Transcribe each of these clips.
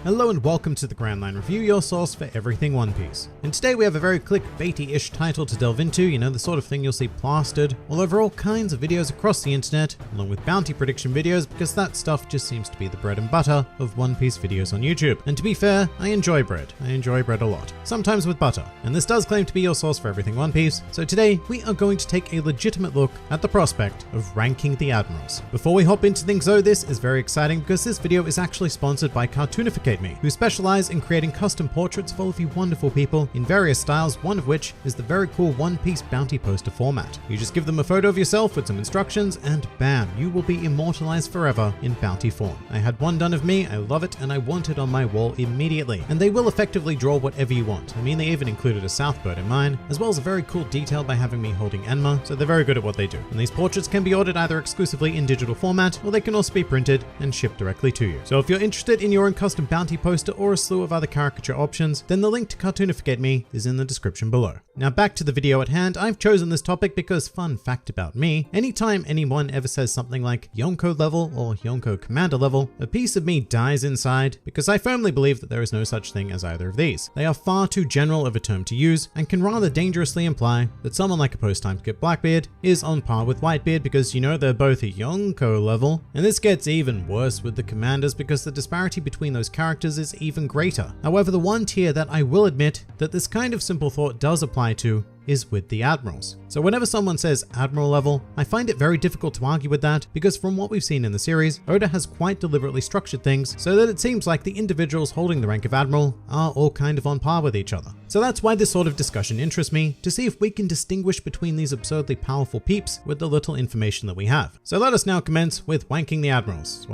Hello and welcome to the Grand Line Review, your source for everything One Piece. And today we have a very clickbaity-ish title to delve into, you know, the sort of thing you'll see plastered all over all kinds of videos across the internet, along with bounty prediction videos, because that stuff just seems to be the bread and butter of One Piece videos on YouTube. And to be fair, I enjoy bread. I enjoy bread a lot, sometimes with butter. And this does claim to be your source for everything One Piece, so today we are going to take a legitimate look at the prospect of ranking the admirals. Before we hop into things though, this is very exciting because this video is actually sponsored by Cartoonificate Me, who specialize in creating custom portraits for all of you wonderful people in various styles, one of which is the very cool One Piece bounty poster format. You just give them a photo of yourself with some instructions and bam, you will be immortalized forever in bounty form. I had one done of me, I love it, and I want it on my wall immediately. And they will effectively draw whatever you want. I mean, they even included a Southbird in mine, as well as a very cool detail by having me holding Enma, so they're very good at what they do. And these portraits can be ordered either exclusively in digital format, or they can also be printed and shipped directly to you. So if you're interested in your own custom bounty poster or a slew of other caricature options, then the link to Cartoonificate Me is in the description below. Now back to the video at hand. I've chosen this topic because, fun fact about me, anytime anyone ever says something like Yonko level or Yonko commander level, a piece of me dies inside because I firmly believe that there is no such thing as either of these. They are far too general of a term to use and can rather dangerously imply that someone like a post-time skip Blackbeard is on par with Whitebeard because, you know, they're both a Yonko level. And this gets even worse with the commanders because the disparity between those characters is even greater. However, the one tier that I will admit that this kind of simple thought does apply to is with the admirals. So whenever someone says admiral level, I find it very difficult to argue with that because from what we've seen in the series, Oda has quite deliberately structured things so that it seems like the individuals holding the rank of admiral are all kind of on par with each other. So that's why this sort of discussion interests me, to see if we can distinguish between these absurdly powerful peeps with the little information that we have. So let us now commence with wanking the admirals.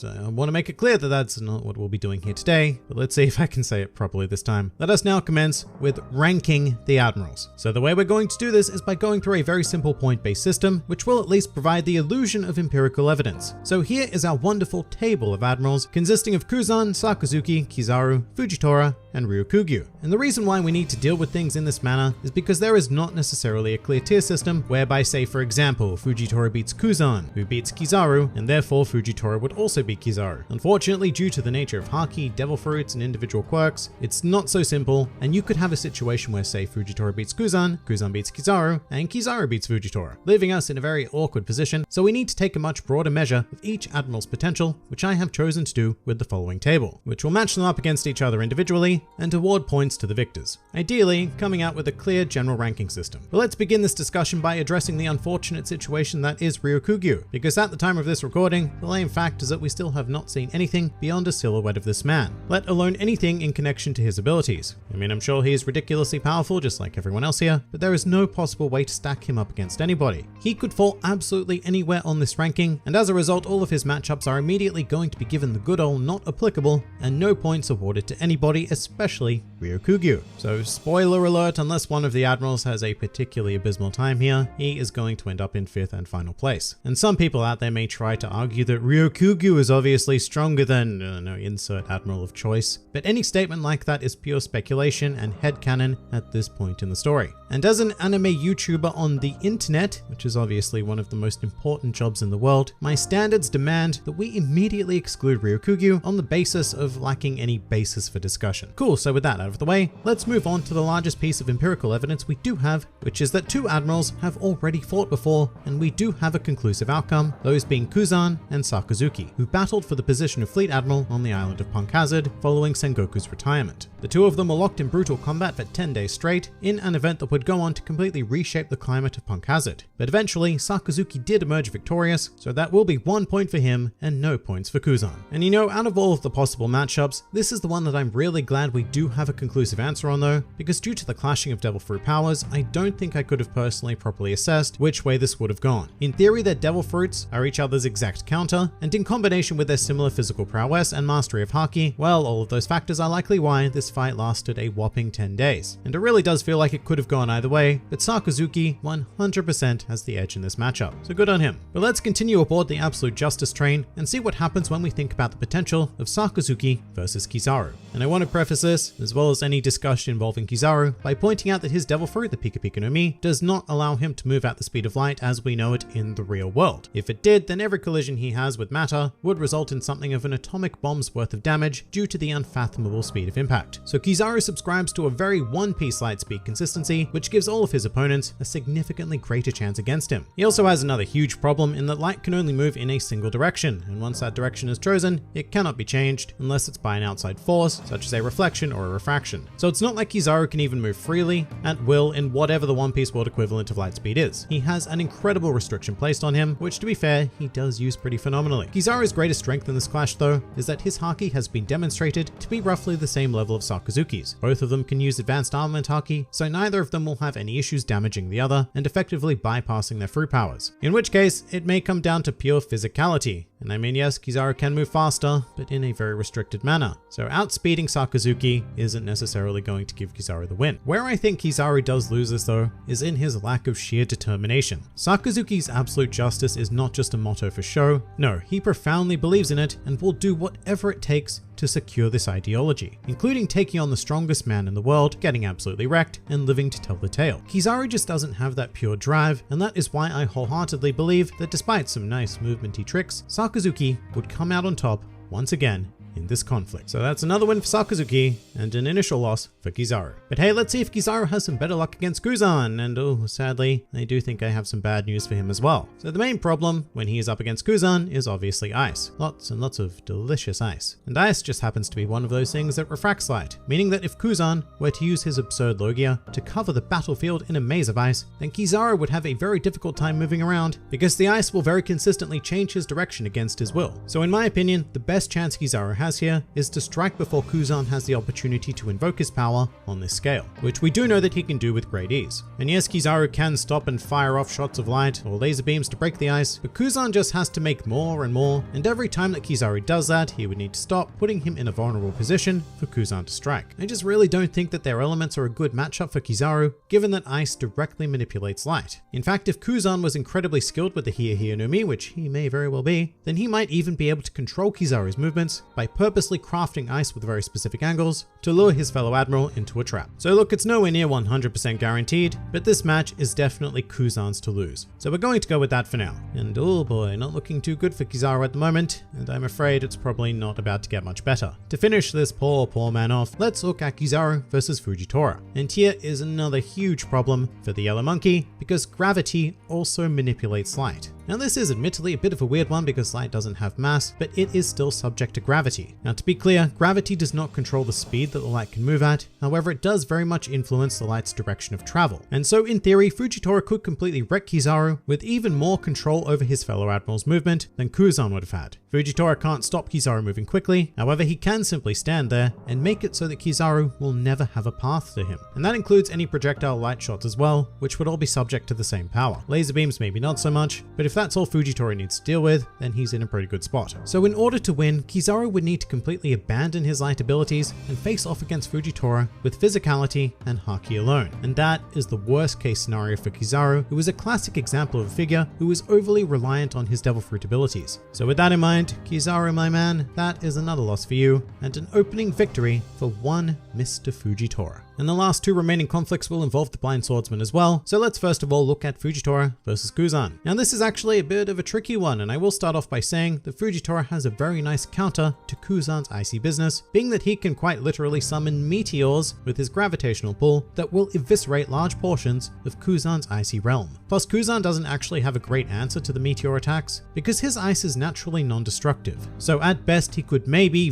I want to make it clear that that's not what we'll be doing here today, but let's see if I can say it properly this time. Let us now commence with ranking the admirals. So the way we're going to do this is by going through a very simple point-based system, which will at least provide the illusion of empirical evidence. So here is our wonderful table of admirals consisting of Kuzan, Sakazuki, Kizaru, Fujitora, and Ryukugyu. And the reason why we need to deal with things in this manner is because there is not necessarily a clear tier system whereby, say for example, Fujitora beats Kuzan, who beats Kizaru, and therefore Fujitora would also beat Kizaru. Unfortunately, due to the nature of Haki, Devil Fruits, and individual quirks, it's not so simple, and you could have a situation where, say, Fujitora beats Kuzan, Kuzan beats Kizaru, and Kizaru beats Fujitora, leaving us in a very awkward position. So we need to take a much broader measure of each admiral's potential, which I have chosen to do with the following table, which will match them up against each other individually and award points to the victors, ideally coming out with a clear general ranking system. But let's begin this discussion by addressing the unfortunate situation that is Ryukugyu, because at the time of this recording, the lame fact is that we still have not seen anything beyond a silhouette of this man, let alone anything in connection to his abilities. I mean, I'm sure he is ridiculously powerful just like everyone else here, but there is no possible way to stack him up against anybody. He could fall absolutely anywhere on this ranking, and as a result, all of his matchups are immediately going to be given the good old not applicable and no points awarded to anybody, especially Ryukugyu. So spoiler alert, unless one of the admirals has a particularly abysmal time here, he is going to end up in 5th and final place. And some people out there may try to argue that Ryukugyu is obviously stronger than, insert admiral of choice, but any statement like that is pure speculation and headcanon at this point in the story. And as an anime YouTuber on the internet, which is obviously one of the most important jobs in the world, my standards demand that we immediately exclude Ryukugyu on the basis of lacking any basis for discussion. Cool, so with that out of the way, let's move on to the largest piece of empirical evidence we do have, which is that two admirals have already fought before, and we do have a conclusive outcome, those being Kuzan and Sakazuki, who battled for the position of Fleet Admiral on the island of Punk Hazard following Sengoku's retirement. The two of them were locked in brutal combat for 10 days straight in an event that would go on to completely reshape the climate of Punk Hazard. But eventually, Sakazuki did emerge victorious, so that will be 1 point for him and no points for Kuzan. And you know, out of all of the possible matchups, this is the one that I'm really glad we do have a conclusive answer on though, because due to the clashing of Devil Fruit powers, I don't think I could have personally properly assessed which way this would have gone. In theory, their Devil Fruits are each other's exact counter, and in combination with their similar physical prowess and mastery of Haki, well, all of those factors are likely why this fight lasted a whopping 10 days. And it really does feel like it could have gone either way, but Sakazuki 100% has the edge in this matchup, so good on him. But let's continue aboard the absolute justice train and see what happens when we think about the potential of Sakazuki versus Kizaru. And I want to preface this, as well as any discussion involving Kizaru, by pointing out that his Devil Fruit, the Pika Pika no Mi, does not allow him to move at the speed of light as we know it in the real world. If it did, then every collision he has with matter would result in something of an atomic bomb's worth of damage due to the unfathomable speed of impact. So Kizaru subscribes to a very One Piece light speed consistency, which gives all of his opponents a significantly greater chance against him. He also has another huge problem in that light can only move in a single direction, and once that direction is chosen, it cannot be changed unless it's by an outside force, such as a reflection or a refraction. So it's not like Kizaru can even move freely, at will, in whatever the One Piece world equivalent of light speed is. He has an incredible restriction placed on him, which to be fair, he does use pretty phenomenally. Kizaru's greatest strength in this clash though, is that his Haki has been demonstrated to be roughly the same level of Sakazuki's. Both of them can use advanced armament Haki, so neither of them will have any issues damaging the other and effectively bypassing their fruit powers. In which case, it may come down to pure physicality. And I mean, yes, Kizaru can move faster, but in a very restricted manner. So outspeeding Sakazuki isn't necessarily going to give Kizaru the win. Where I think Kizaru does lose this though, is in his lack of sheer determination. Sakazuki's absolute justice is not just a motto for show. No, he profoundly believes in it and will do whatever it takes to secure this ideology, including taking on the strongest man in the world, getting absolutely wrecked, and living to tell the tale. Kizaru just doesn't have that pure drive, and that is why I wholeheartedly believe that despite some nice movementy tricks, Sakazuki would come out on top once again in this conflict. So that's another win for Sakazuki and an initial loss for Kizaru. But hey, let's see if Kizaru has some better luck against Kuzan, and oh, sadly, I do think I have some bad news for him as well. So the main problem when he is up against Kuzan is obviously ice. Lots and lots of delicious ice. And ice just happens to be one of those things that refracts light, meaning that if Kuzan were to use his absurd Logia to cover the battlefield in a maze of ice, then Kizaru would have a very difficult time moving around because the ice will very consistently change his direction against his will. So in my opinion, the best chance Kizaru has here is to strike before Kuzan has the opportunity to invoke his power on this scale, which we do know that he can do with great ease. And yes, Kizaru can stop and fire off shots of light or laser beams to break the ice, but Kuzan just has to make more and more, and every time that Kizaru does that, he would need to stop, putting him in a vulnerable position for Kuzan to strike. I just really don't think that their elements are a good matchup for Kizaru, given that ice directly manipulates light. In fact, if Kuzan was incredibly skilled with the Hiya Hiya no Mi, which he may very well be, then he might even be able to control Kizaru's movements by purposely crafting ice with very specific angles to lure his fellow admiral into a trap. So look, it's nowhere near 100% guaranteed, but this match is definitely Kuzan's to lose. So we're going to go with that for now. And oh boy, not looking too good for Kizaru at the moment, and I'm afraid it's probably not about to get much better. To finish this poor man off, let's look at Kizaru versus Fujitora. And here is another huge problem for the Yellow Monkey, because gravity also manipulates light. Now this is admittedly a bit of a weird one because light doesn't have mass, but it is still subject to gravity. Now to be clear, gravity does not control the speed that the light can move at, however it does very much influence the light's direction of travel. And so in theory, Fujitora could completely wreck Kizaru with even more control over his fellow admiral's movement than Kuzan would have had. Fujitora can't stop Kizaru moving quickly, however he can simply stand there and make it so that Kizaru will never have a path to him. And that includes any projectile light shots as well, which would all be subject to the same power. Laser beams maybe not so much, but if that's all Fujitora needs to deal with, then he's in a pretty good spot. So in order to win, Kizaru would need to completely abandon his light abilities and face off against Fujitora with physicality and Haki alone. And that is the worst case scenario for Kizaru, who is a classic example of a figure who is overly reliant on his Devil Fruit abilities. So with that in mind, Kizaru, my man, that is another loss for you, and an opening victory for one Mr. Fujitora. And the last two remaining conflicts will involve the Blind Swordsman as well, so let's first of all look at Fujitora versus Kuzan. Now this is actually a bit of a tricky one, and I will start off by saying that Fujitora has a very nice counter to Kuzan's icy business, being that he can quite literally summon meteors with his gravitational pull that will eviscerate large portions of Kuzan's icy realm. Plus Kuzan doesn't actually have a great answer to the meteor attacks, because his ice is naturally non-destructive. So at best he could maybe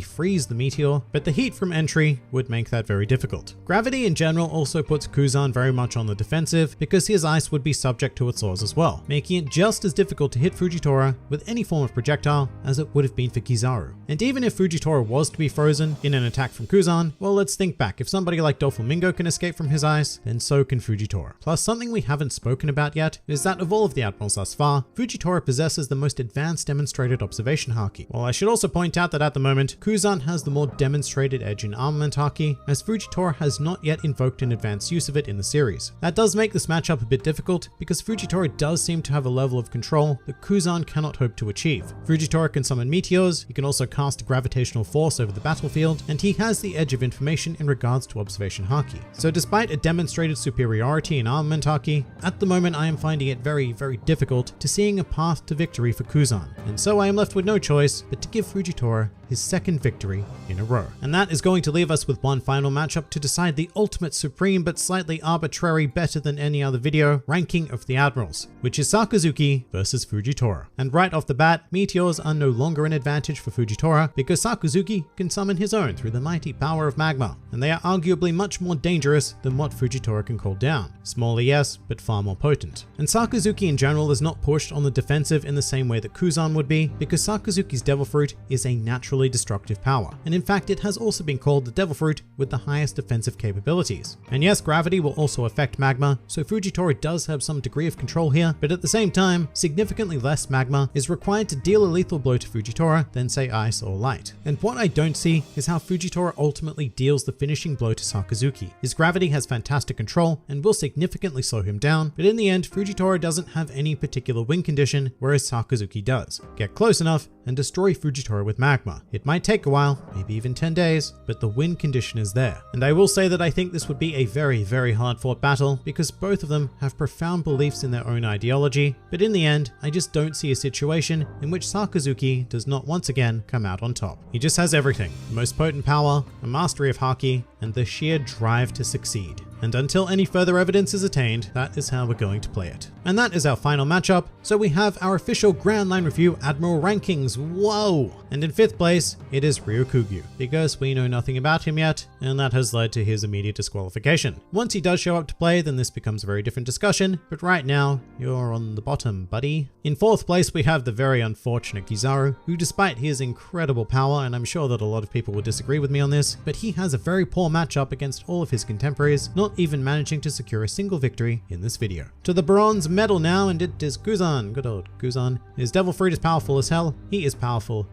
freeze the meteor, but the heat from entry would make that very difficult. Gravity in general also puts Kuzan very much on the defensive because his ice would be subject to its laws as well, making it just as difficult to hit Fujitora with any form of projectile as it would have been for Kizaru. And even if Fujitora was to be frozen in an attack from Kuzan, well, let's think back. If somebody like Doflamingo can escape from his ice, then so can Fujitora. Plus, something we haven't spoken about yet is that of all of the admirals thus far, Fujitora possesses the most advanced demonstrated observation Haki. Well, I should also point out that at the moment, Kuzan has the more demonstrated edge in armament Haki, as Fujitora has not yet invoked an advanced use of it in the series. That does make this matchup a bit difficult because Fujitora does seem to have a level of control that Kuzan cannot hope to achieve. Fujitora can summon meteors, he can can also cast a gravitational force over the battlefield, and he has the edge of information in regards to observation haki. So despite a demonstrated superiority in armament haki, at the moment I am finding it very difficult to seeing a path to victory for Kuzan, and so I am left with no choice but to give Fujitora his second victory in a row. And that is going to leave us with one final matchup to decide the ultimate supreme but slightly arbitrary, better than any other video, ranking of the admirals, which is Sakazuki versus Fujitora. And right off the bat, meteors are no longer an advantage for Fujitora because Sakazuki can summon his own through the mighty power of magma, and they are arguably much more dangerous than what Fujitora can call down. Smaller, yes, but far more potent. And Sakazuki in general is not pushed on the defensive in the same way that Kuzan would be, because Sakazuki's Devil Fruit is a naturally destructive power, and in fact it has also been called the Devil Fruit with the highest defensive capabilities. And yes, gravity will also affect magma, so Fujitora does have some degree of control here, but at the same time, significantly less magma is required to deal a lethal blow to Fujitora than say ice or light. And what I don't see is how Fujitora ultimately deals the finishing blow to Sakazuki. His gravity has fantastic control and will significantly slow him down, but in the end, Fujitora doesn't have any particular win condition, whereas Sakazuki does. Get close enough and destroy Fujitora with magma. It might take a while, maybe even 10 days, but the win condition is there. And I will say that I think this would be a very hard fought battle because both of them have profound beliefs in their own ideology, but in the end, I just don't see a situation in which Sakazuki does not once again come out on top. He just has everything: the most potent power, a mastery of haki, and the sheer drive to succeed. And until any further evidence is attained, that is how we're going to play it. And that is our final matchup. So we have our official Grand Line Review Admiral rankings. Whoa! And in 5th place, it is Ryokugyu, because we know nothing about him yet, and that has led to his immediate disqualification. Once he does show up to play, then this becomes a very different discussion, but right now, you're on the bottom, buddy. In 4th place, we have the very unfortunate Kizaru, who despite his incredible power, and I'm sure that a lot of people will disagree with me on this, but he has a very poor matchup against all of his contemporaries, not even managing to secure a single victory in this video. To the bronze medal now, and it is Kuzan, good old Kuzan. His Devil Fruit is powerful as hell, he is powerful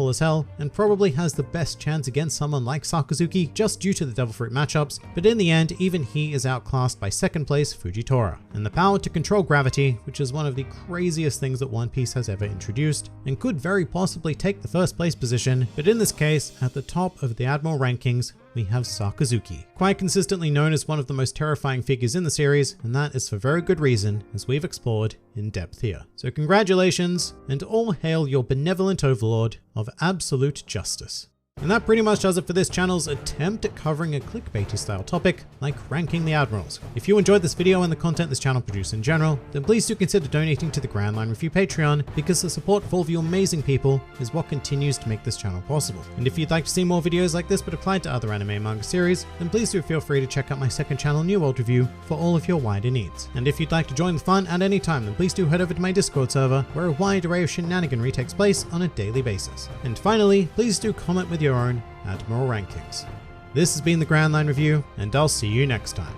as hell, and probably has the best chance against someone like Sakazuki just due to the Devil Fruit matchups, but in the end, even he is outclassed by 2nd place Fujitora. And the power to control gravity, which is one of the craziest things that One Piece has ever introduced, and could very possibly take the 1st place position, but in this case, at the top of the Admiral rankings, we have Sakazuki, quite consistently known as one of the most terrifying figures in the series, and that is for very good reason, as we've explored in depth here. So congratulations, and all hail your benevolent overlord of absolute justice. And that pretty much does it for this channel's attempt at covering a clickbaity style topic like ranking the admirals. If you enjoyed this video and the content this channel produces in general, then please do consider donating to the Grand Line Review Patreon, because the support of all of you amazing people is what continues to make this channel possible. And if you'd like to see more videos like this but applied to other anime and manga series, then please do feel free to check out my 2nd channel, New World Review, for all of your wider needs. And if you'd like to join the fun at any time, then please do head over to my Discord server, where a wide array of shenaniganry takes place on a daily basis. And finally, please do comment with your own Admiral rankings. This has been the Grand Line Review, and I'll see you next time.